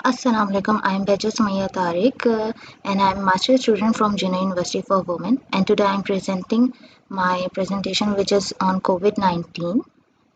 Assalamu alaikum. I am Beja Sumaya Tariq and I am a master student from Jinnah University for Women. And today I am presenting my presentation which is on COVID-19.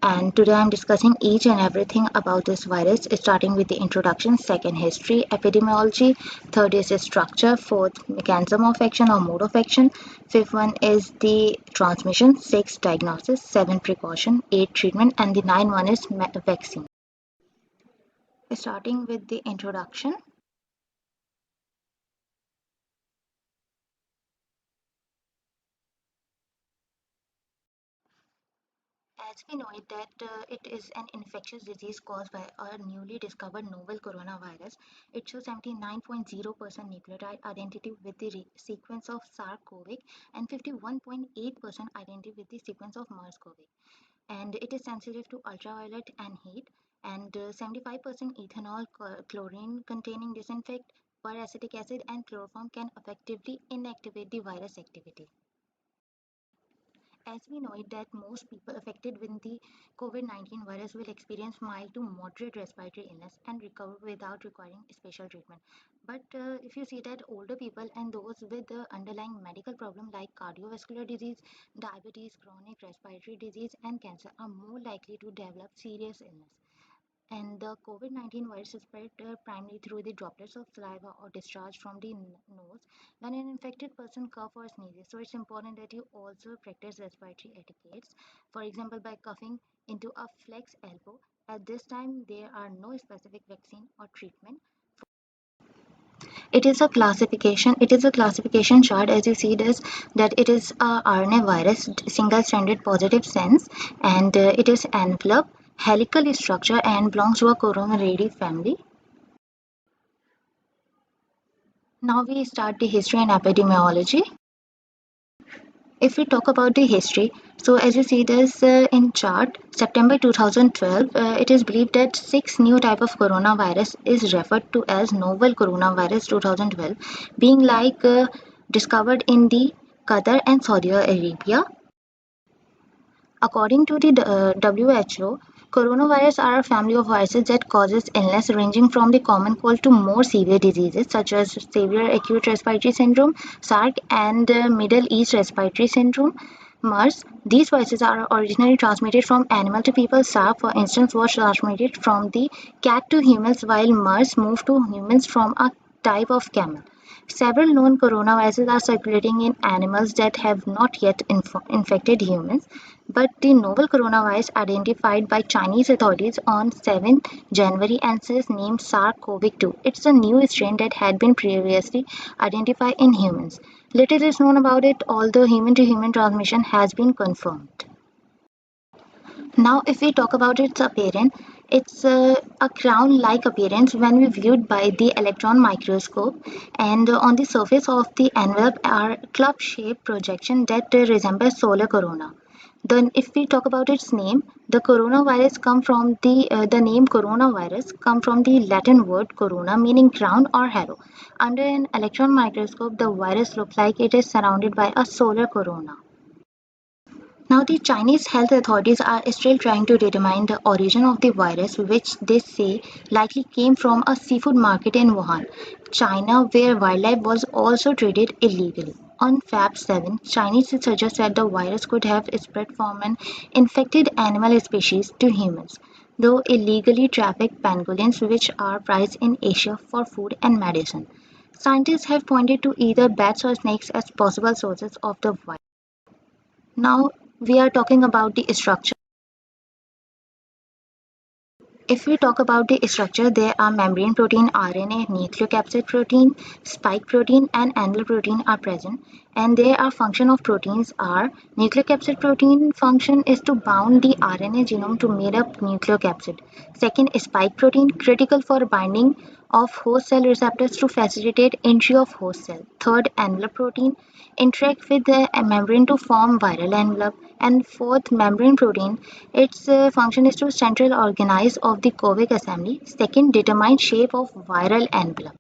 And today I am discussing each and everything about this virus, starting with the introduction, second history, epidemiology, third is the structure, fourth mechanism of action or mode of action, fifth one is the transmission, sixth diagnosis, seven precaution, eight treatment, and the nine one is vaccine. Starting with the introduction. As we know it that it is an infectious disease caused by a newly discovered novel coronavirus. It shows 79.0% nucleotide identity with the sequence of SARS-CoV and 51.8% identity with the sequence of MERS-CoV. And it is sensitive to ultraviolet and heat. And 75% ethanol, chlorine containing disinfect, peracetic acid, and chloroform can effectively inactivate the virus activity. As we know it that most people affected with the COVID-19 virus will experience mild to moderate respiratory illness and recover without requiring special treatment. But if you see that older people and those with the underlying medical problem like cardiovascular disease, diabetes, chronic respiratory disease, and cancer are more likely to develop serious illness. And the COVID-19 virus is spread primarily through the droplets of saliva or discharge from the nose when an infected person cough or sneezes. So it's important that you also practice respiratory etiquettes. For example, by coughing into a flex elbow. At this time, there are no specific vaccine or treatment. It is a classification. It is a classification chart. As you see, this that it is a RNA virus, single-stranded positive sense, and it is envelope, helical structure, and belongs to a coronaridae family. Now we start the history and epidemiology. If we talk about the history, so as you see this in chart, September 2012, it is believed that six new type of coronavirus is referred to as novel coronavirus 2012, being discovered in the Qatar and Saudi Arabia. According to the WHO, coronavirus are a family of viruses that causes illness ranging from the common cold to more severe diseases such as severe acute respiratory syndrome, SARS, and Middle East respiratory syndrome, MERS. These viruses are originally transmitted from animal to people. SARS, for instance, was transmitted from the cat to humans, while MERS moved to humans from a type of camel. Several known coronaviruses are circulating in animals that have not yet infected humans, but the novel coronavirus identified by Chinese authorities on 7 January and is named SARS-CoV-2. It's a new strain that had been previously identified in humans. Little is known about it, although human-to-human transmission has been confirmed. Now, if we talk about its appearance, it's a crown-like appearance when we viewed by the electron microscope, and on the surface of the envelope are club-shaped projection that resemble solar corona. Then, if we talk about its name, the coronavirus come from the name coronavirus come from the Latin word corona, meaning crown or halo. Under an electron microscope, the virus looks like it is surrounded by a solar corona. Now, the Chinese health authorities are still trying to determine the origin of the virus, which they say likely came from a seafood market in Wuhan, China, where wildlife was also traded illegally. On Feb 7, Chinese researchers said the virus could have spread from an infected animal species to humans, though illegally trafficked pangolins, which are prized in Asia for food and medicine. Scientists have pointed to either bats or snakes as possible sources of the virus. Now we are talking about the structure. If we talk about the structure, there are membrane protein, RNA, nucleocapsid protein, spike protein, and envelope protein are present. And there are function of proteins are nucleocapsid protein function is to bound the RNA genome to made up nucleocapsid. Second, spike protein critical for binding of host cell receptors to facilitate entry of host cell. Third, envelope protein interact with the membrane to form viral envelope. And fourth, membrane protein, its function is to central organize of the Covic assembly. Second, determine shape of viral envelope.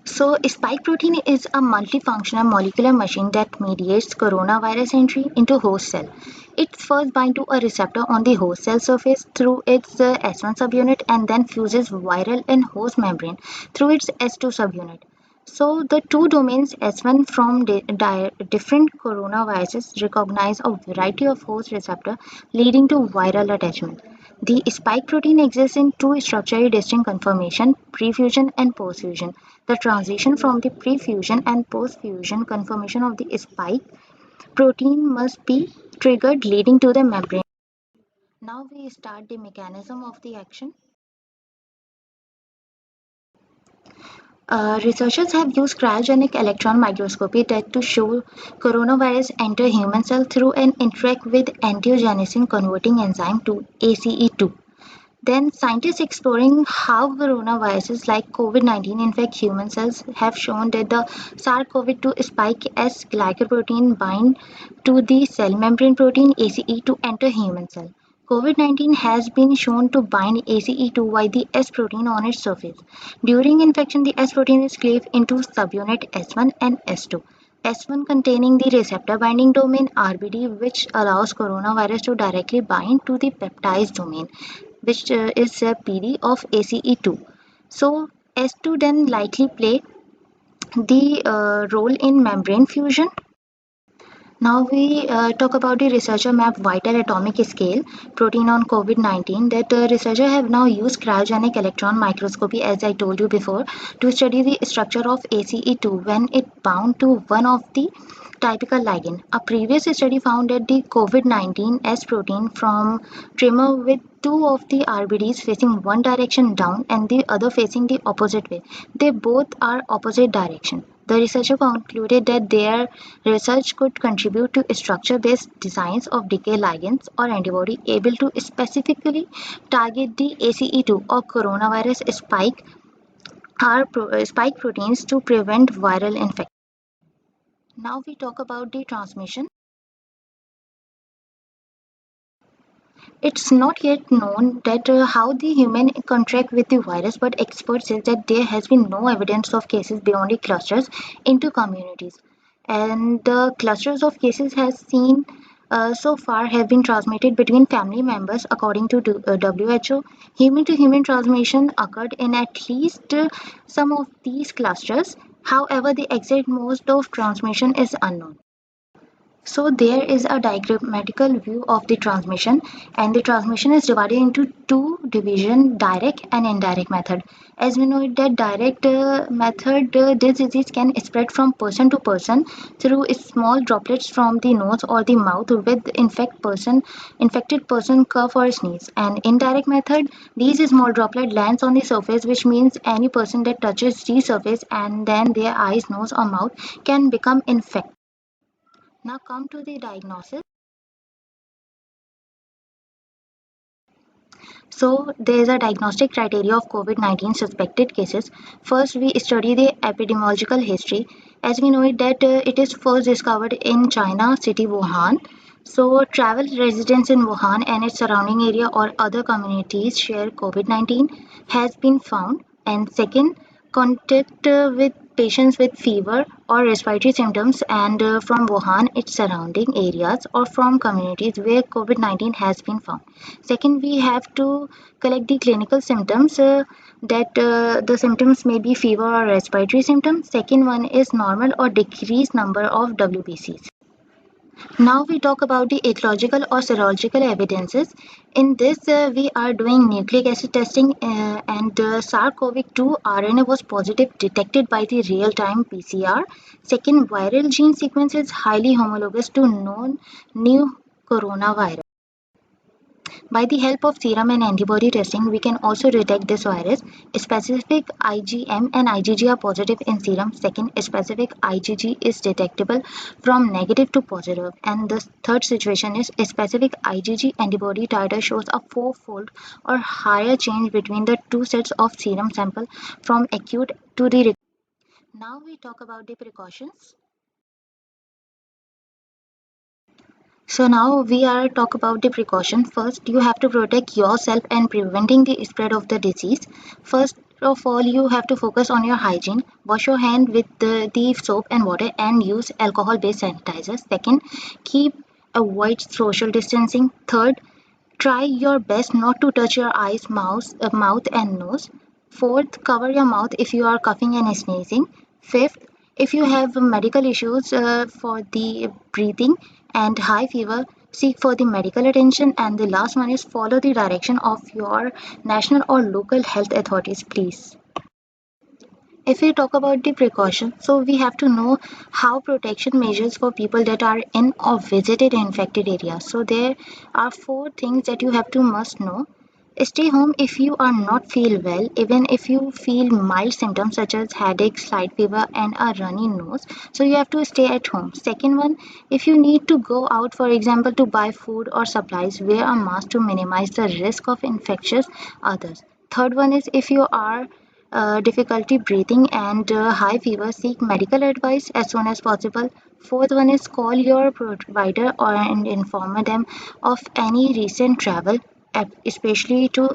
So, spike protein is a multifunctional molecular machine that mediates coronavirus entry into host cell. It first binds to a receptor on the host cell surface through its S1 subunit and then fuses viral and host membrane through its S2 subunit. So, the two domains S1 from different coronaviruses recognize a variety of host receptor leading to viral attachment. The spike protein exists in two structurally distinct conformations, prefusion and postfusion. The transition from the prefusion and postfusion conformation of the spike protein must be triggered leading to the membrane. Now we start the mechanism of the action. Researchers have used cryogenic electron microscopy to show coronavirus enter human cell through and interact with angiogenesis converting enzyme to ACE2. Then, scientists exploring how coronaviruses like COVID-19 infect human cells have shown that the SARS-CoV-2 spike S glycoprotein bind to the cell membrane protein ACE to enter human cell. COVID-19 has been shown to bind ACE2 by the S protein on its surface. During infection, the S protein is cleaved into subunit S1 and S2. S1 containing the receptor binding domain RBD, which allows coronavirus to directly bind to the peptide domain, which is a PD of ACE2. So S2 then likely play the role in membrane fusion. Now we talk about the researcher map vital atomic scale protein on COVID-19 that researchers have now used cryogenic electron microscopy, as I told you before, to study the structure of ACE2 when it bound to one of the typical ligand. A previous study found that the COVID-19 S protein from trimer with two of the RBDs facing one direction down and the other facing the opposite way. They both are opposite direction. The researcher concluded that their research could contribute to structure-based designs of decay ligands or antibody able to specifically target the ACE2 or coronavirus spike proteins to prevent viral infection. Now we talk about the transmission. It's not yet known that how the human contract with the virus, but experts say that there has been no evidence of cases beyond the clusters into communities, and the clusters of cases has seen so far have been transmitted between family members, according to WHO. Human to human transmission occurred in at least some of these clusters. However, the exact mode of transmission is unknown. So there is a diagrammatical view of the transmission, and the transmission is divided into two division, direct and indirect method. As we know it that direct method, this disease can spread from person to person through small droplets from the nose or the mouth with infected person cough or sneeze. And indirect method, these small droplet lands on the surface, which means any person that touches the surface and then their eyes, nose or mouth can become infected. Now come to the diagnosis. So there is a diagnostic criteria of COVID-19 suspected cases. First, we study the epidemiological history. As we know it that it is first discovered in China city Wuhan. So travel residents in Wuhan and its surrounding area or other communities share COVID-19 has been found. And second, contact with patients with fever or respiratory symptoms and from Wuhan, its surrounding areas, or from communities where COVID-19 has been found. Second, we have to collect the clinical symptoms that the symptoms may be fever or respiratory symptoms. Second one is normal or decreased number of WBCs. Now we talk about the ecological or serological evidences. In this, we are doing nucleic acid testing, and SARS-CoV-2 RNA was positive detected by the real-time PCR. Second, viral gene sequence is highly homologous to known new coronavirus. By the help of serum and antibody testing, we can also detect this virus. Specific IgM and IgG are positive in serum. Second, specific IgG is detectable from negative to positive. And the third situation is specific IgG antibody titer shows a four-fold or higher change between the two sets of serum sample from acute to the. Now we talk about the precautions. So now we are talk about the precaution. First, you have to protect yourself and preventing the spread of the disease. First, of all, you have to focus on your hygiene. Wash your hand with the soap and water and use alcohol-based sanitizer. Second, keep avoid social distancing. Third, try your best not to touch your eyes, mouth and nose. Fourth, cover your mouth if you are coughing and sneezing. Fifth, if you have medical issues for the breathing and high fever, seek for the medical attention. And the last one is follow the direction of your national or local health authorities, please. If we talk about the precaution, so we have to know how protection measures for people that are in or visited infected areas. So there are four things that you have to must know. Stay home if you are not feel well, even if you feel mild symptoms such as headache, slight fever, and a runny nose. So you have to stay at home. Second one, if you need to go out, for example, to buy food or supplies, wear a mask to minimize the risk of infectious others. Third one is if you are difficulty breathing and high fever, seek medical advice as soon as possible. Fourth one is call your provider or and inform them of any recent travel, especially to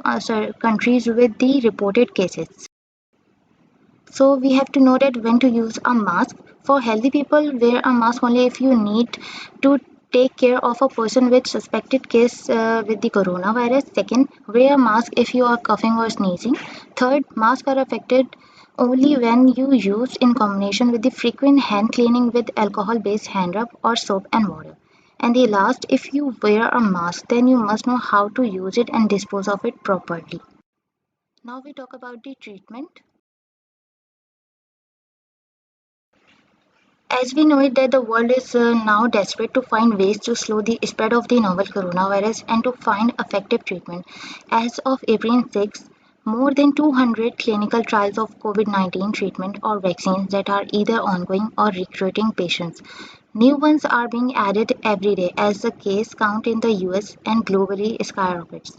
countries with the reported cases. So we have to know that when to use a mask. For healthy people, wear a mask only if you need to take care of a person with suspected case with the coronavirus. Second, wear a mask if you are coughing or sneezing. Third, masks are effective only when you use in combination with the frequent hand cleaning with alcohol-based hand rub or soap and water. And the last, if you wear a mask, then you must know how to use it and dispose of it properly. Now we talk about the treatment. As we know it that the world is now desperate to find ways to slow the spread of the novel coronavirus and to find effective treatment. As of April 6, more than 200 clinical trials of COVID-19 treatment or vaccines that are either ongoing or recruiting patients. New ones are being added every day as the case count in the US and globally skyrockets.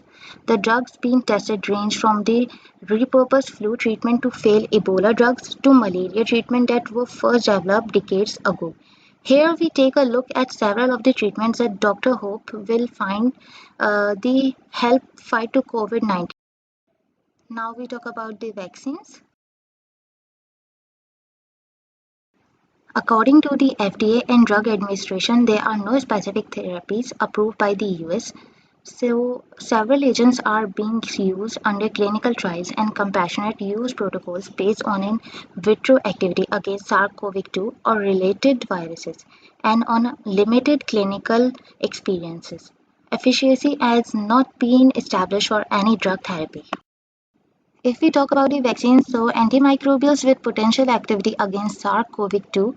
The drugs being tested range from the repurposed flu treatment to failed Ebola drugs to malaria treatment that were first developed decades ago. Here we take a look at several of the treatments that Dr. Hope will find the help fight to COVID-19. Now we talk about the vaccines. According to the FDA and Drug Administration, there are no specific therapies approved by the US. So, several agents are being used under clinical trials and compassionate use protocols based on in vitro activity against SARS-CoV-2 or related viruses and on limited clinical experiences. Efficacy has not been established for any drug therapy. If we talk about the vaccines, so antimicrobials with potential activity against SARS-CoV-2,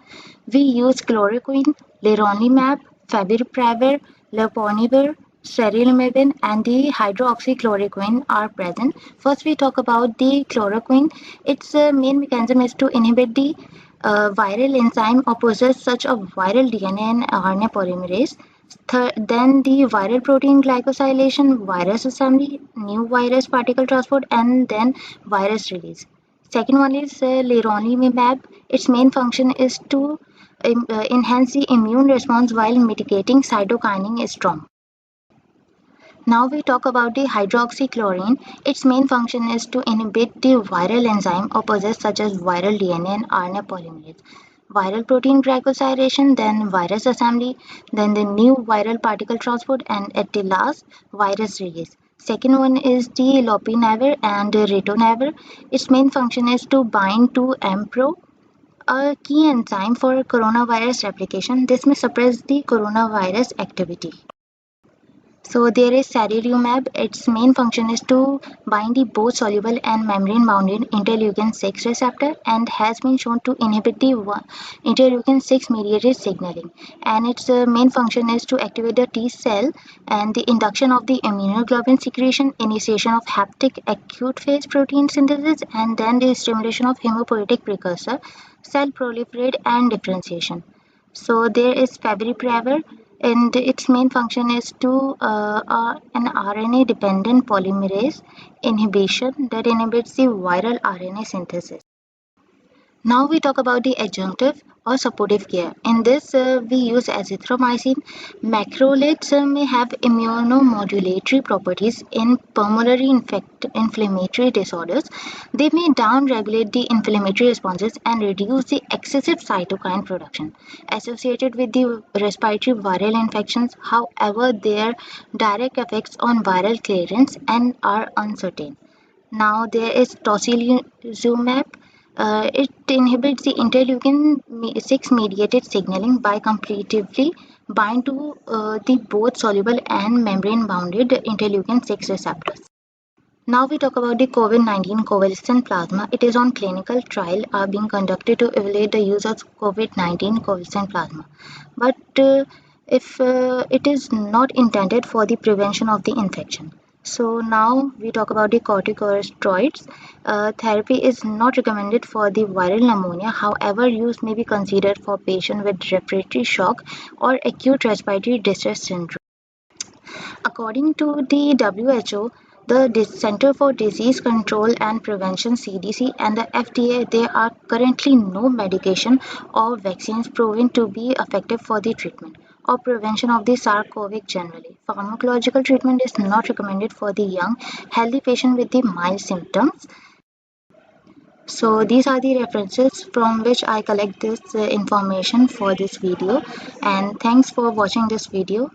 we use chloroquine, leronlimab, favipiravir, leponivir, serilmebin, and the hydroxychloroquine are present. First, we talk about the chloroquine. Its main mechanism is to inhibit the viral enzyme or possess such a viral DNA and RNA polymerase. Then the viral protein glycosylation, virus assembly, new virus particle transport, and then virus release. Second one is leronlimab. Its main function is to enhance the immune response while mitigating cytokine storm. Now we talk about the hydroxychloroquine. Its main function is to inhibit the viral enzyme or possess such as viral DNA and RNA polymerase. Viral protein glycosylation, then virus assembly, then the new viral particle transport, and at the last, virus release. Second one is the lopinavir and ritonavir. Its main function is to bind to AMPRO, a key enzyme for coronavirus replication. This may suppress the coronavirus activity. So there is sarilumab. Its main function is to bind the both soluble and membrane-bound interleukin-6 receptor and has been shown to inhibit the interleukin-6 mediated signaling. And its main function is to activate the T cell and the induction of the immunoglobulin secretion, initiation of haptic acute phase protein synthesis, and then the stimulation of hemopoietic precursor, cell proliferate and differentiation. So there is favipiravir, and its main function is to an RNA-dependent polymerase inhibition that inhibits the viral RNA synthesis. Now we talk about the adjunctive or supportive care. In this, we use azithromycin. Macrolides may have immunomodulatory properties in pulmonary inflammatory disorders. They may downregulate the inflammatory responses and reduce the excessive cytokine production associated with the respiratory viral infections. However, their direct effects on viral clearance and are uncertain. Now there is tocilizumab. It inhibits the interleukin 6 mediated signaling by competitively bind to the both soluble and membrane bounded interleukin 6 receptors. Now we talk about the COVID-19 convalescent plasma. It is on clinical trial are being conducted to evaluate the use of COVID-19 convalescent plasma. But if it is not intended for the prevention of the infection. So now we talk about the corticosteroids. Therapy is not recommended for the viral pneumonia. However, use may be considered for patients with respiratory shock or acute respiratory distress syndrome. According to the WHO, the Center for Disease Control and Prevention (CDC) and the FDA, there are currently no medication or vaccines proven to be effective for the treatment or prevention of the SARS-CoV generally. Pharmacological treatment is not recommended for the young, healthy patient with the mild symptoms. So these are the references from which I collect this information for this video, and thanks for watching this video.